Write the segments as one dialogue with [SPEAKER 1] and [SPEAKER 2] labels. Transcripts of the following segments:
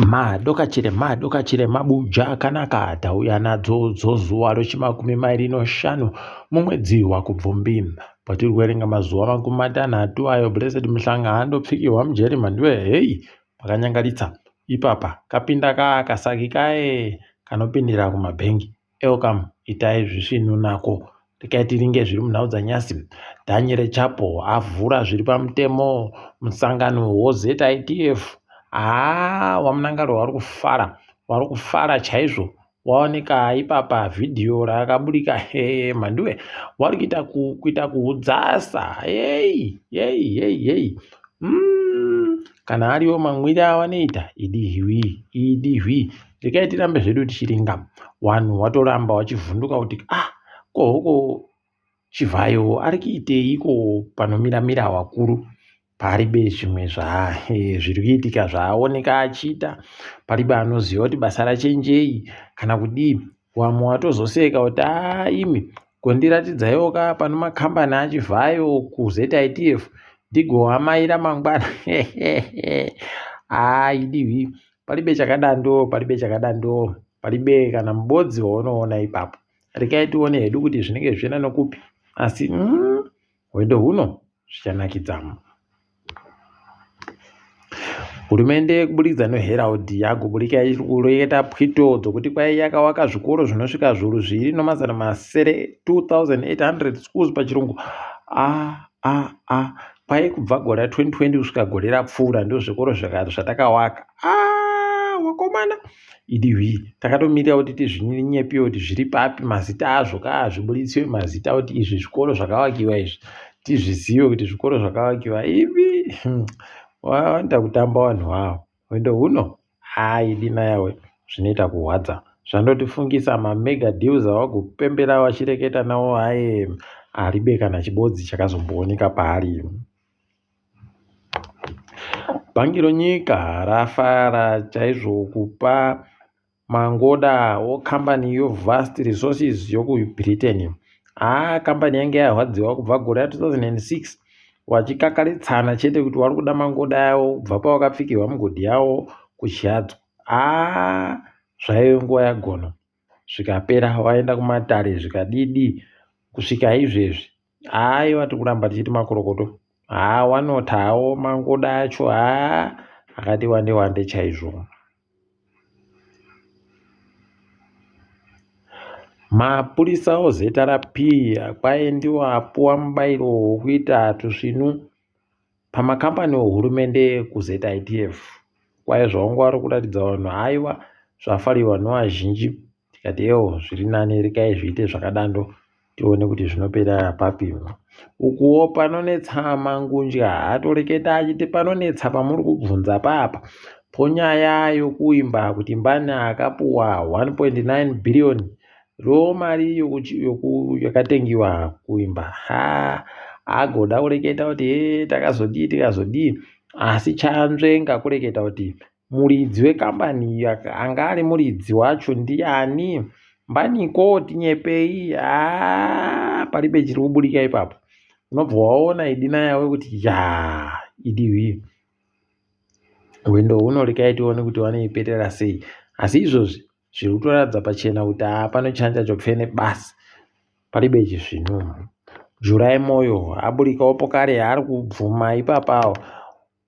[SPEAKER 1] madokachere mabuja akanaka tauya nadzo zuwa rochimakumi mairi noshanu mumwedzi waKubvumbi patiri kuverenga mazuva 50 ayo Blessed Muhlanga andopfikirwa mujeri mhandiwe hei pakanyangaritsa ipapa kapinda kasaki kae kanopindira kumabhengi kam itai zvisvinu nako tikaiti ringe zviri munhau dzanyasi Daniel Chapo avhura zviri pamutemo musangano woZITF. Wamunangaro wari kufara chaizvo waoneka ipapa vhidhiyo rakaburika mhandiwe wari kuita kuudzasa kana ariwo mamwiri avanoita idihwi tikaitirambe zvedu tichiringa wanhu watoramba wachivhunduka kuti kohoko Chivhayo ari kuiteiko panomiramira wakuru paribe zvimwe zviri kuitika zvaaoneka achiita paribe anoziva kuti basa rachenjei kana kudii wamwe watozoseka kuti imi kondiratidzaiwo pano makambani aChivhayo kuZITF ndigoamaira mangwana idihwi paribe chakadando paribe kana mubodzi waunoona ipapo rikaitione hedu kuti zvinenge zvichienda nokupi asi hwedo huno zvichanakidzamo. Hurumende kuburikidza neHerald yagoburika kureketa pwito dzokuti kwai yakavaka zvikoro zvinosvika zviuru 2,800 schools pachirungu. Kwai kubva gore 2020 kusvika gore rapfuura ndio zvikoro zvatakavaka. Wakomana idihwi takatomirira kuti tizvinyepiwe kuti zviri papi mazita azvo zviburitswe mazita kuti izvi zvikoro zvakavakiwa izvi tizvizive kuti zvikoro zvakavakiwa ivi wanda kutamba vanhu wavo wendo huno idina yawe zvinoita kuhwadza zvandotifungisa mamega deals awagopembera vachireketa nawo aribe kana chibodzi chakazombooneka paari. Bhangi ronyika rafara chaizvo kupa mangoda kambani yoVast Resources yokuBritain. Kambani yange yarwadziwa kubva gore 2006 wachikakaritsana chete kuti wari kuda mangoda yawo kubva pawakapfikirwa mugodhi yawo kuchihadzo. Zvaive nguva yagono zvikapera waenda kumatare zvikadidi kusvika izvezvi aiwa tikuramba tichiti makorokoto wanotawo mangoda acho akati wande chaizvo. Mapurisa ozeta rapia kwaendiwa apuwa mubairo wokuita tusvinu pamakambani ehurumende kuZITF. Kwai zvaunga wari kuratidza vanhu aiwa zvafariwa nevazhinji tikati zviri nani rikai zviite zvakadando tione kuti zvinopera papi. Ukuwo panonetsa mangunja atoreketa achiti panonetsa pamuri kubvunza papa ponyaya yokuimba kuti mbani akapuwa 1.9 billion mari yakatengiwa kuimba. Agoda kureketa kuti takazodii asi chanzvenga kureketa kuti muridzi wekambani anga ari muridzi wacho ndiani mbaniko tinyepei. Paribe chiri kuburika ipapo unobva waona idina yawe kuti idihwi wendo huno rikaitione kuti wanoiperera sei. Asi izvozvi zviri kutoratidza pachena kuti panochanja chopfene basi paribe chizvinu. Jurai Moyo aburikawo kare ari kubvuma ipapawo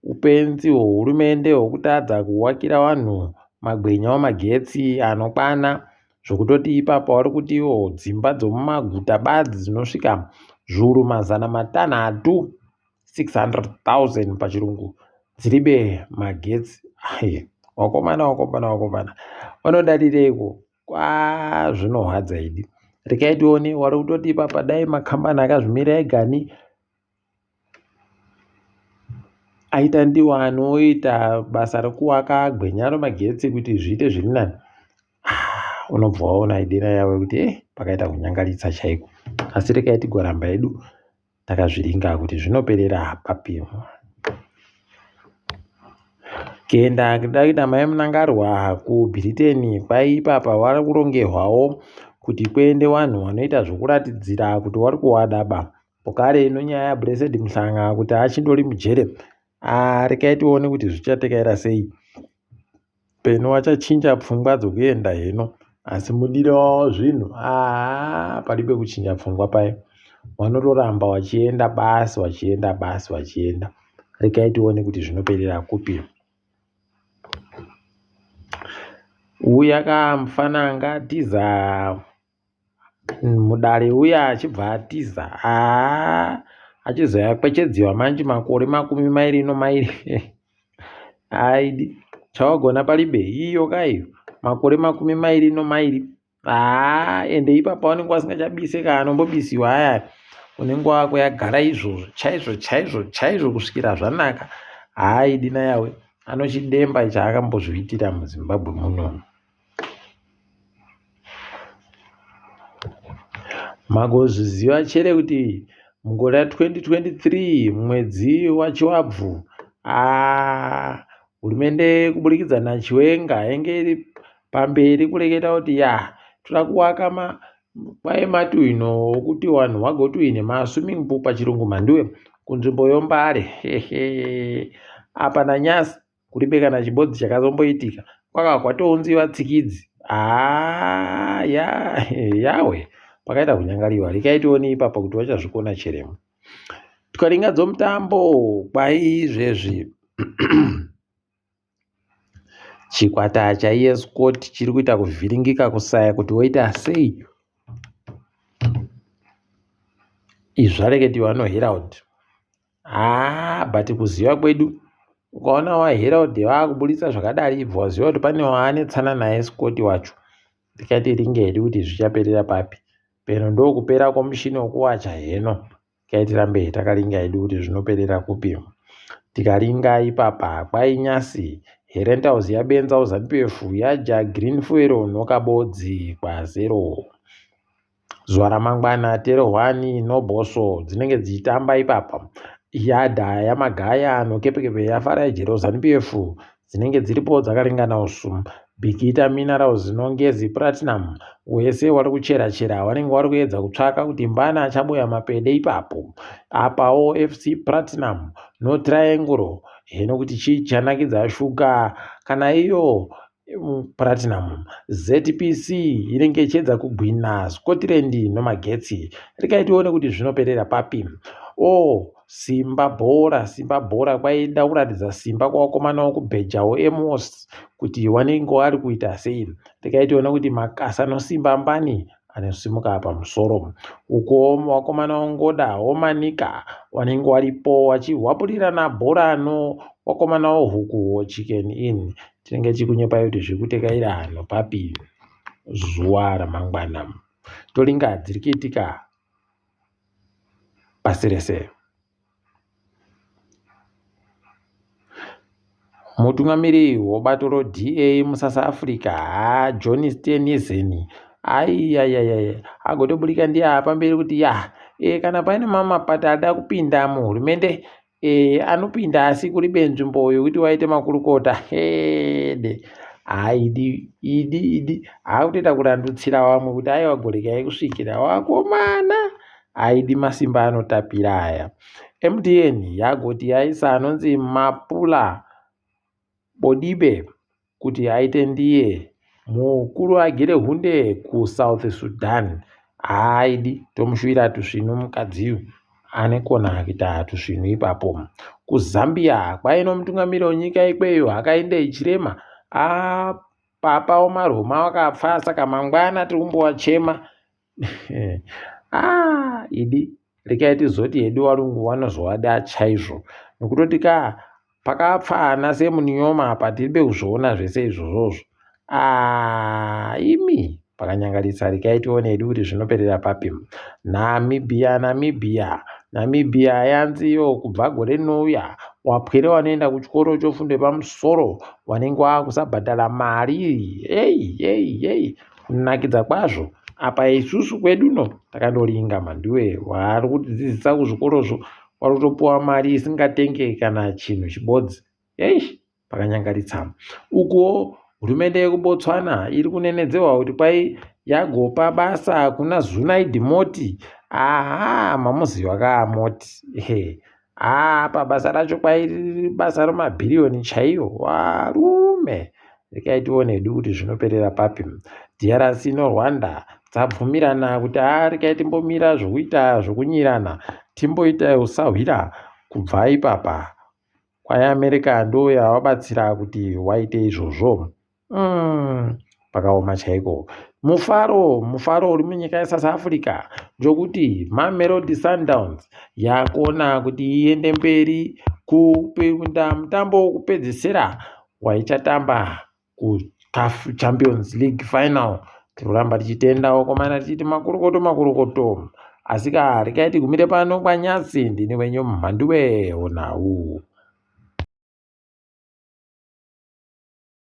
[SPEAKER 1] upenzi hwehurumende hwekutadza kuvakira vanhu magwenya wamagetsi anokwana zvokutoti ipapo wari kuti dzimba dzomumaguta badzi dzinosvika zviuru 300 600,000 pachirungu dziribe magetsi. Wakomana vanodadireiko zvinohwadza idi rikaitione wari kutoti ipapa dai makambani akazvimira egani aita ndiwo anoita basa rekuaka gwenya remagetsi kuti zviite zviri nani. Unobva waona idina yawe kuti pakaita kunyangaritsa chaiko. Asi rekai tigoramba edu takazviringa kuti zvinoperera papi. Kuenda kudaida mai munangarwa kuBritain kwai ipapa wari kurongerwawo kuti kuende vanhu vanoita zvokuratidzira kuti wari kuwadaba. Pokare inonyaya Blessed Muhlanga kuti achindori mujere. Rekai tione kuti zvichatekaira sei peno wachachinja pfungwa dzokuenda heno, asi mudiro zvinhu palibe kuchinja pfungwa paya. Wanotoramba wachienda basi wachienda. Regai tione kuti zvinoperera kupi. Uya kamufananga atiza mudare, uya achibva atiza achizoyakwechedziwa manje makore 20 aidi chawagona palibe iyo kaiyo makore 20 ende ipapo wanenge wasingachabise kanombobisiwa aya unenge wako yagara izvozvo chaizvo kusvikira zvanaka. Aidi nayawe anochidemba chaakambozviitira muZimbabwe muno. Magozviziva chere kuti mugore 2023 mwedzi waChiwabvu hurumende kuburikidza naChiwenga yange iri pamberi kureketa kuti toda kuwaka matuhwino okuti vanhu vagotuhwine maswimming pool pachirungu mandiwe kunzvimbo yoMbare. Apa nanyasi kuribe kana chibodzi chakazomboitika kwaka kwatounziwa tsikidzi yawe pakaita kunyangariwa. Rikaitioni ipapa kuti wachazvikona cheremo. Tukaringadzo mutambo kwaizvezvi chikwata chaEScort chiri kuita kuvhiringika kusaya kuti woita sei. Izvi zvareketiwa noHerald. But kuziva kwedu ukaona waHerald vakuburitsa zvakadari ibva waziva kuti pane waanetsana naEScort wacho. Tikati ringedi kuti zvichaperera papi. Peno ndokupera komushini wokuwacha heno. Tikatirambe takaringa edu kuti zvinoperera kupi. Tikaringa ipapa kwainyasi Herenthouse yabenza uZANU-PF yaja Green Fuel nokabodzi kwa0. Zuva ramangwana Terehwani noBoso dzinenge dzichitamba ipapa. Yadha yaMagaya noKepekepe yaFara Jero ZANU-PF dzinenge dziripo dzakaringana usu. Bikita Minerals nongezi Platinum wese wari kuchera wanenge wari kuedza kutsvaka kuti mbana achaboya mapede ipapo. Apawo FC Platinum no Triangle heno kuti chichanakidza shuga kana iyo Platinum. ZPC inenge ichiedza kugwina Scotland noMagetsi. Rikaitione kuti zvinoperera papi. Simba bhora kwaida kuratidza simba kwawakomana wokubhejawo Emos kuti wanenge wari kuita sei. Tikaitiona kuti makasa nosimba mbani anosimuka pamusoro. Uko wakomana wongoda womanika wanenge waripo wachihwapurirana bhora wakomana wohuku Chicken Inn. Tinenge chikunyepa kuti zvirikutekaira hano papi zuva ramangwana. Toringa dziri kuitika pasi rese. Mutungamiri wobato roDA muSouth Africa John Steenhuisen agotoburika ndiye pamberi kuti kana paine mapato ada kupinda muhurumende anopinda asi kuribe nzvimbo yokuti waite makurukota idi akutoita kurandutsira vamwe kuti aiwa kusvikira wakomana aidi masimba anotapira aya. MTN yagoti yaisa anonzi Mapula Bodibe kuti aite ndiye mukuru agere hunde kuSouth Sudan. Aidi tomushuvira tusvinu mukadziyu anekona kuita tusvinu ipapo. KuZambia kwaino mutungamiri wenyika ikweyo akaende ichirema papa wamaroma wakapfa saka mangwana tirikumboachema. Idi rikaiti zoti hedu varungu vanozovada chaizvo nokutoti pakapfa ana semuNioma apa tiribe kuzviona zvese izvozvozvo. Imi pakanyangarisa rikaitione hedu kuti zvinoperera papi. Namibia yanziyo kubva gore rinouya wapwere wanoenda kuchikoro chofundo yepamusoro wanenge wakusabhadhara mari kunakidza kwazvo. Apa isusu kweduno takandoringa mandiwe wari kutidzidzisa kuzvikorozvo wari kutopuwa mari isingatenge kana chinhu chibodzi. Pakanyangaritsa. Uko hurumende yekuBotswana iri kunenedzerwa kuti kwai yagopa basa kuna Zunaid Moti. Mamuziva kaamoti. Pabasa racho kwai basa remabhiriyoni chaiyo. Warume rekai tione hedu kuti zvinoperera papi. DRC noRwanda dzabvumirana kuti rekai timbomira zvokuita zvokunyirana, timboita usahwira. Kubva ipapa kwai America ndo yavabatsira kuti waite izvozvo. Pakaoma chaiko. Mufaro uri munyika yeSouth Africa ndokuti Mamelodi Sundowns yakuona kuti iende mberi kupinda mutambo wokupedzisira waichatamba kuCAF Champions League final. Tiroramba tichitendawo komana tichiti makurukoto. Asi rekai tigumire pano kwanyasi. Ndini wenyu Mhanduwe Onau.